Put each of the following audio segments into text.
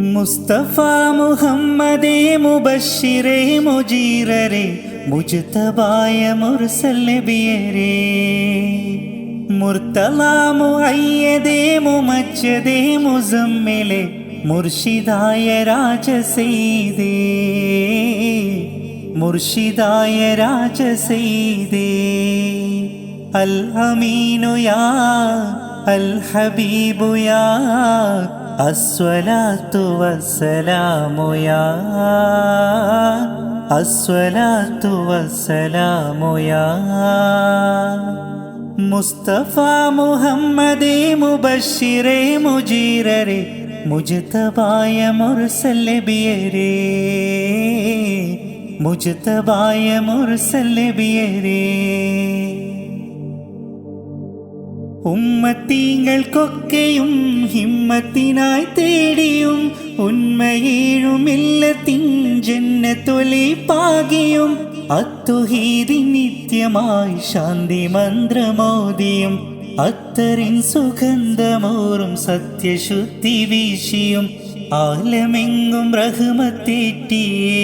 മുസ്തഫ മുഹമ്മദേ മുബശ്ശിറേ മുജീറരേ മുജ്തബായ മുർസൽ നബിയരേ മുർത്തലാ മുഅയ്യദേ മുമജ്ജദേ മുസമ്മിലേ മുർഷിദായ രാജസയ്യിദേ മുർഷിദായ രാജസയ്യിദേ അൽ അമീനു യാ അൽ ഹബീബു യാ അസ്സലാത്തു വസ്സലാമു യാ അസ്സലാത്തു വസ്സലാമു യാ മുസ്തഫ മുഹമ്മദേ മുബശ്ശിറേ മുജീറരേ മുജ്തബായ മുർസൽ നബിയരേ മുജ്തബായ മുർസൽ നബിയരേ ഉമ്മത്തീങ്ങൾക്കൊക്കെയും ഹിമ്മത്തിനായി തേടിയും ഉന്മയേഴുമില്ലത്തിൻ ജന്നത്തൊലിപ്പാകിയും അത്തുഹീദി നിത്യമായി ശാന്തി മന്ത്രമോദിയും അത്തറിൻ സുഗന്ധമോറും സത്യശുദ്ധി വീശിയും ആലമെങ്ങും റഹ്മത്തേറ്റിയേ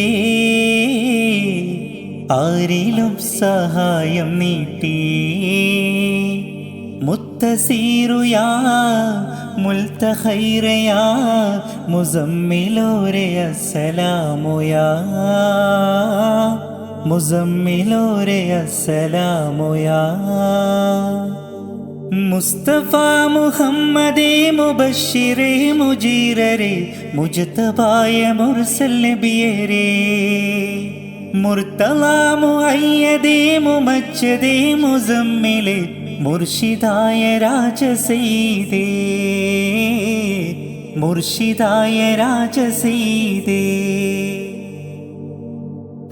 ആരിലും സഹായം നീട്ടിയേ മുത്തസീറു യാ മുൽതഖൈറ യാ മുസമ്മിലോരെ അസ്സലാമു യാ മുസമ്മിലോരെ അസ്സലാമു യാ മുസ്തഫ മുഹമ്മദേ മുബശ്ശിറേ മുജീറരേ മുജ്തബായ മുർസൽ നബിയരേ മുർത്തലാ മുഅയ്യദേ മുമജ്ജദേ മുസമ്മിലേ മുർഷിദായ രാജസയ്യിദേ മുർഷിദായ രാജസയ്യിദേ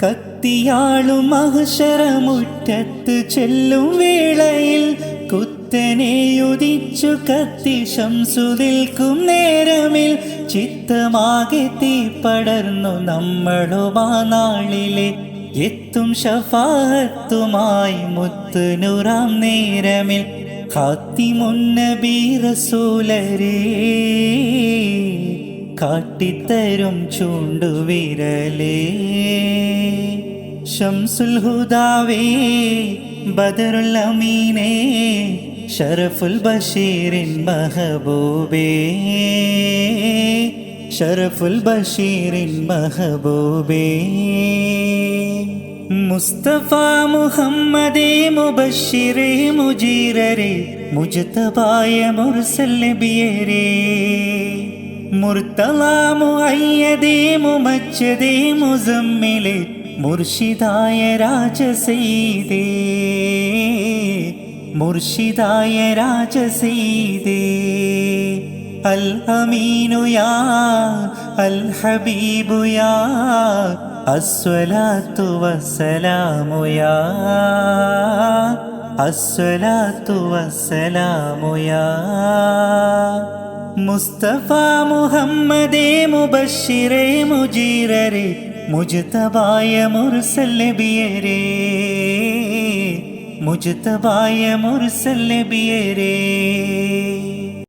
കത്തിയാളും മഹ്ശറമുറ്റത്ത് ചെല്ലും വേളയിൽ കുത്തനെയുദിച്ചു കത്തി ശംസുദിൽക്കും നേരമിൽ ചിത്തമാകെ തീപ്പടർന്നു നമ്മളുമാ നാളിലെ എത്തും ഷഫാഅത്തുമായി മുത്തുനൂറാം നേരമിൽ ഖാത്തിമുൻ നബി റസൂലരേ കാട്ടിത്തരും ചൂണ്ടുവിരലേ ശംസുൽ ഹുദാവേ ബദറുൽ അമീനേ ശറഫുൽ ബഷീറിൻ മഹബൂബേ ശറഫുൽ ബഷീറിൻ മഹബൂബേ മുസ്തഫ മുഹമ്മദേ മുബശ്ശിറേ മുജീറരേ മുജ്തബായ മുർസൽ നബിയരേ മുർത്തലാ മുഅയ്യദേ മുമജ്ജദേ മുസമ്മിലേ മുർഷിദായ രാജസയ്യിദേ മുർഷിദായ രാജസയ്യിദേ അൽ അമീനു യാ അൽ ഹബീബു യാ അസ്സലാത്തു വസ്സലാമു യാ അസ്സലാത്തു വസ്സലാമു യാ മുസ്തഫ മുഹമ്മദേ മുബശ്ശിറേ മുജീറരേ മുജ്തബായ മുർസൽ നബിയരേ മുജ്തബായ മുർസൽ നബിയരേ